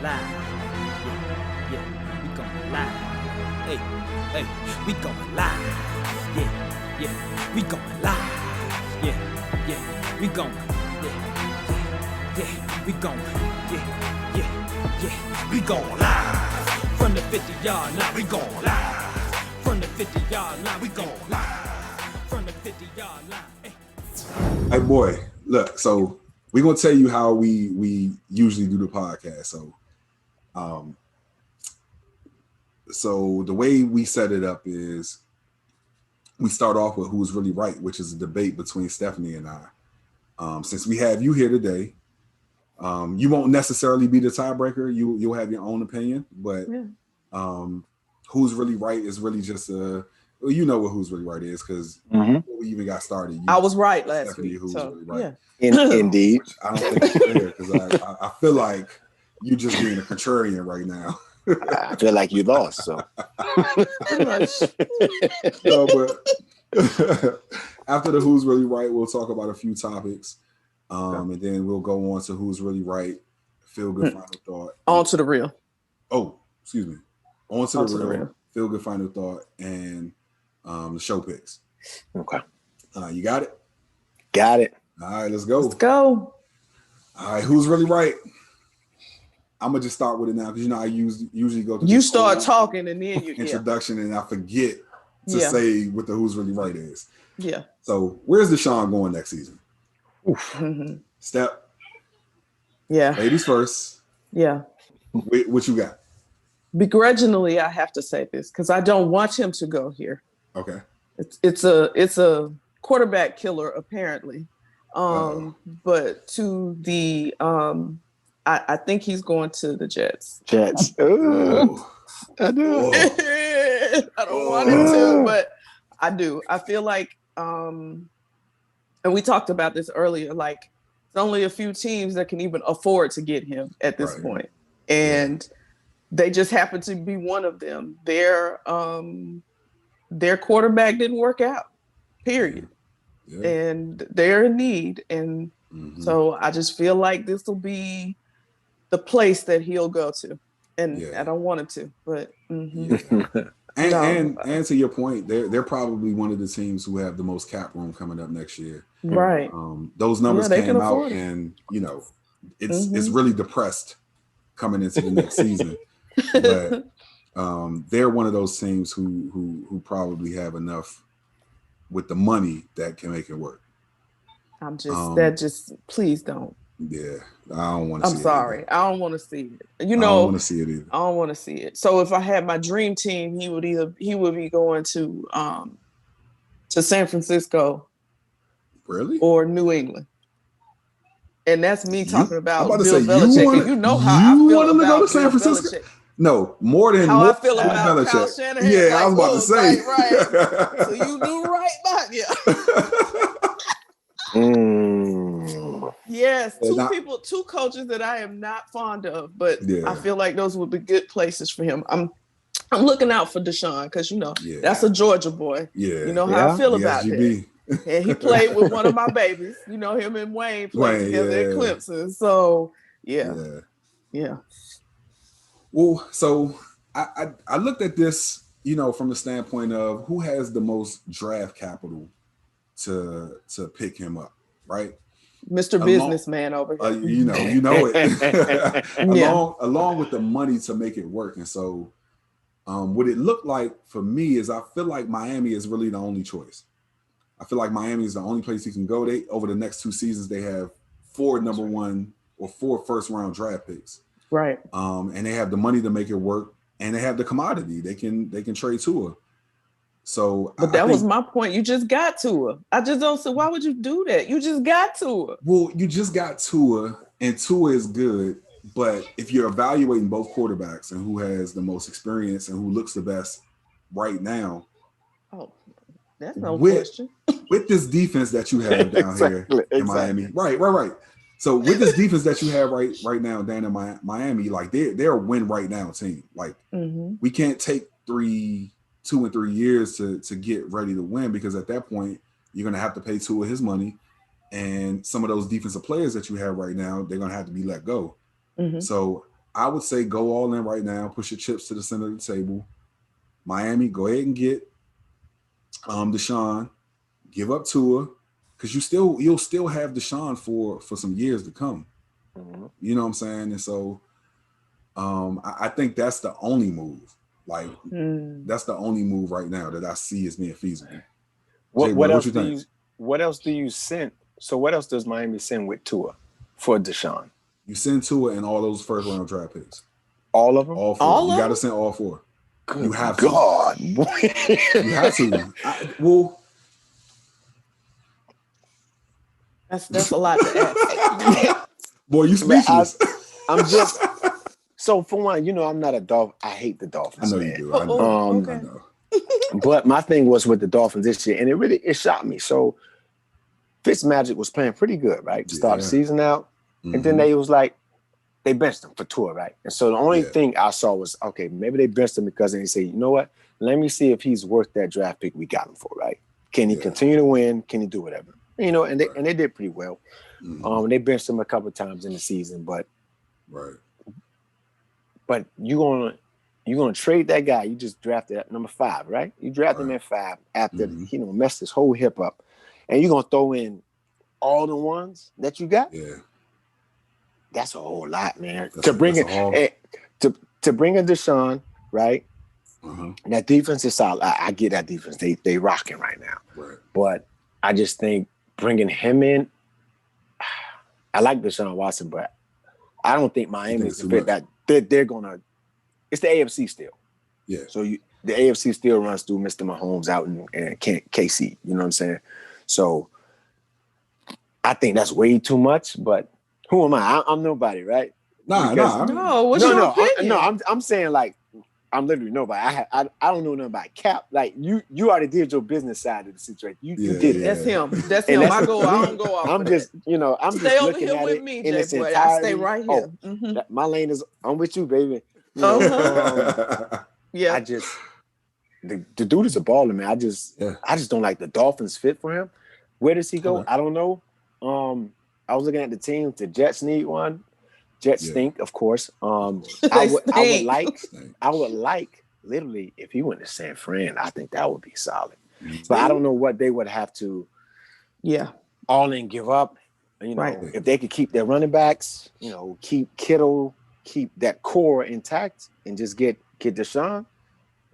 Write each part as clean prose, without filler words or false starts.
live. Yeah, we going live. Hey, we going live. Yeah, we going live. Yeah, we going. Yeah, we going. Yeah, we going live. From the 50-yard line, we going live. From the 50-yard line, we going live. From the 50-yard line. Hey, boy, look, so we're going to tell you how we usually do the podcast. So the way we set it up is we start off with who's really right, which is a debate between Stephanie and I. Since we have you here today, you won't necessarily be the tiebreaker. You'll have your own opinion, but who's really right is really just you know what who's really right is because before we even got started, I was right last Stephanie, week. who's So, really right. yeah. Indeed. Which I don't think it's fair because I feel like you just being a contrarian right now. I feel like you lost. So, No, but after the who's really right, we'll talk about a few topics, and then we'll go on to who's really right. Feel good final thought. On to the real. Oh, excuse me. On to the real. Feel good final thought and the show picks. okay. You got it? Got it. All right, let's go. Let's go. All right, who's really right? I'm gonna just start with it now because I usually go to You start talking and then you introduction and I forget to say what the who's really right is. Yeah. So where's Deshaun going next season? Step. Yeah. Ladies first. Yeah. What you got? Begrudgingly, I have to say this because I don't want him to go here. Okay. It's a quarterback killer apparently, but to the I think he's going to the Jets. Jets. Oh. I do. I don't want him to, but I do. I feel like, and we talked about this earlier. Like, there's only a few teams that can even afford to get him at this point, and they just happen to be one of them. Their quarterback didn't work out. Period. Yeah. And they're in need, and so I just feel like this will be the place that he'll go to, and I don't want him to, but and to your point, they're probably one of the teams who have the most cap room coming up next year. Right. Those numbers came out, and it's really depressed coming into the next season. But they're one of those teams who probably have enough with the money that can make it work. I'm just please don't. Yeah, I don't want to see it. I'm sorry. I don't want to see it. I don't want to see it either. I don't want to see it. So if I had my dream team, he would be going to San Francisco. Really? Or New England. And that's me talking about Bill Belichick. You know how I feel about go to San Francisco? Belichick. No, more than how I feel about Belichick. Kyle Shanahan. Yeah, I was about to say. Right. So you do right by Yes, two coaches that I am not fond of, but I feel like those would be good places for him. I'm looking out for Deshaun because that's a Georgia boy. Yeah, you know how I feel about that. And he played with one of my babies. You know, him and Wayne played together at Clemson. So yeah. Well, so I looked at this, from the standpoint of who has the most draft capital to pick him up, right? Mr. Businessman over here. You know it. along with the money to make it work. And so what it looked like for me is I feel like Miami is really the only choice. I feel like Miami is the only place you can go. Over the next 2 seasons, they have 4 number 1 or 4 first-round draft picks. Right. And they have the money to make it work, and they have the commodity. They can trade Tua. So, but that was my point. You just got Tua. I just don't see why would you do that. You just got Tua. Well, you just got Tua, and Tua is good. But if you're evaluating both quarterbacks and who has the most experience and who looks the best right now, that's no question. With this defense that you have down here in Miami, right. So with this defense that you have right now down in Miami, like they're a win right now team. Like we can't take 2 and 3 years to get ready to win because at that point you're gonna have to pay Tua his money, and some of those defensive players that you have right now they're gonna have to be let go. So I would say go all in right now. Push your chips to the center of the table. Miami, go ahead and get Deshaun. Give up Tua, because you'll still have Deshaun for some years to come. Mm-hmm. You know what I'm saying? And so I think that's the only move. Like that's the only move right now that I see as being feasible. What else do you send? So what else does Miami send with Tua for Deshaun? You send Tua and all those first round draft picks. All of them? All four. You got to send all four. Good you have God. to. You have to. That's a lot to ask. Boy, you speechless. I'm just so for one, I'm not a Dolphin. I hate the Dolphins. I know man. you do. I know. Okay. I know. But my thing was with the Dolphins this year, and it shocked me. So Fitzmagic was playing pretty good, right? To start the season out. Mm-hmm. And then they benched him for Tua, right? And so the only thing I saw was, okay, maybe they benched him because they say, you know what? Let me see if he's worth that draft pick we got him for, right? Can he continue to win? Can he do whatever? And they did pretty well. Mm-hmm. They benched him a couple of times in the season, but you're gonna trade that guy. You just drafted at number 5, right? You drafted him at 5 after he messed his whole hip up, and you're gonna throw in all the ones that you got. Yeah, that's a whole lot, man. To bring in Deshaun, right? That defense is solid. I get that defense. They rocking right now. Right. But I just think bringing him in, I like Deshaun Watson, but I don't think Miami's the fit that they're gonna. It's the AFC still. Yeah. So the AFC still runs through Mr. Mahomes out in KC. You know what I'm saying? So I think that's way too much. But who am I? I'm nobody, right? No. What's your opinion? I'm saying like I'm literally nobody. I don't know nothing about Cap. Like you already did your business side of the situation. You did it. That's him. That's him. I don't go off. I'm just I'm stay just over looking here at with it me, in J its Boi. entirety. I stay right here. My lane is. I'm with you, baby. Yeah. I just the dude is a baller, man. I just don't like the Dolphins fit for him. Where does he go? I don't know. I was looking at the team. The Jets need one. Jets stink, of course. I would like literally if he went to San Fran, I think that would be solid. But I don't know what they would have to all in give up. If they could keep their running backs, keep Kittle, keep that core intact and just get Deshaun,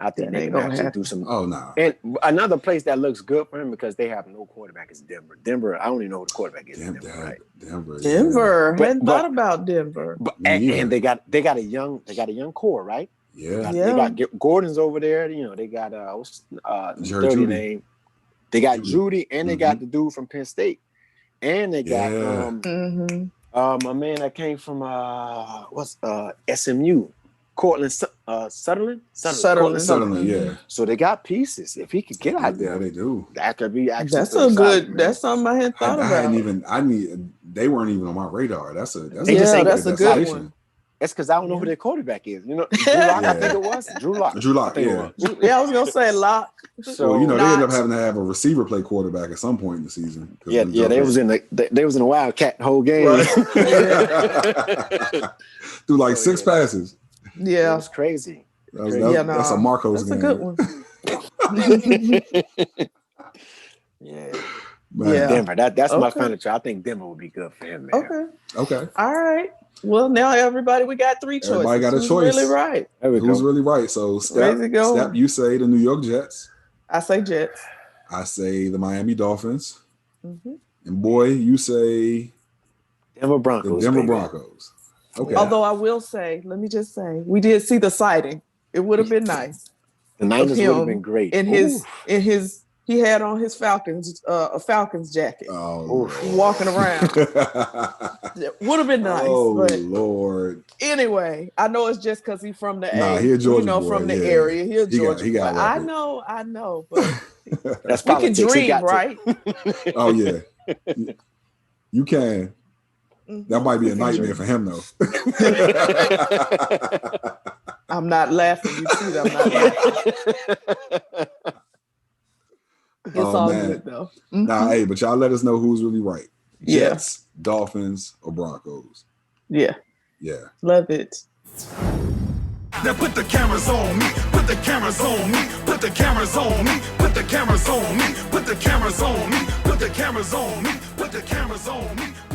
I think they can actually do some. Oh, no. And another place that looks good for him because they have no quarterback is Denver. Denver, I don't even know who the quarterback is. Denver. Hadn't thought about Denver. But and they got a young core, right? Yeah. They got Gordon's over there. They got Judy. name. They got Judy and they got the dude from Penn State. And they got a man that came from SMU. Cortland Sutherland, yeah. So they got pieces. If he could get out there, they do. That could be actually. That's a good. Man. That's something I hadn't thought about. They weren't even on my radar. That's a good one. That's because I don't know who their quarterback is. Drew Lock, I think it was Drew Lock. I was gonna say Lock. So they ended up having to have a receiver play quarterback at some point in the season. Yeah, they was in the Wildcat the whole game. Right. Threw like 6 passes. Yeah, it was crazy. That's a Marcos game. That's a good one. Denver. That's my final choice. I think Denver would be good for him, man. Okay. All right. Well, now everybody, we got 3 choices. Everybody got a choice. Who's really right? Who's really right? So Step, you say the New York Jets. I say Jets. I say the Miami Dolphins. And Boi, you say Denver Broncos. The Denver Broncos. Okay. Although I will say, let me just say, we did see the sighting. It would have been nice. The Niners would have been great. He had on his a Falcons jacket. Oh, walking around. Would have been nice. Oh, but Lord. Anyway, I know it's just because he's from the from the area. He's Georgia. I know, but that's we can dream, right? Oh yeah, you can. That might be a nightmare for him, though. I'm not laughing. You see that? I'm not laughing. It's all good, though. Nah, hey, but y'all let us know who's really right. Jets, Dolphins, or Broncos. Yeah. Yeah. Love it. Now put the cameras on me, put the cameras on me, put the cameras on me, put the cameras on me, put the cameras on me, put the cameras on me, put the cameras on me.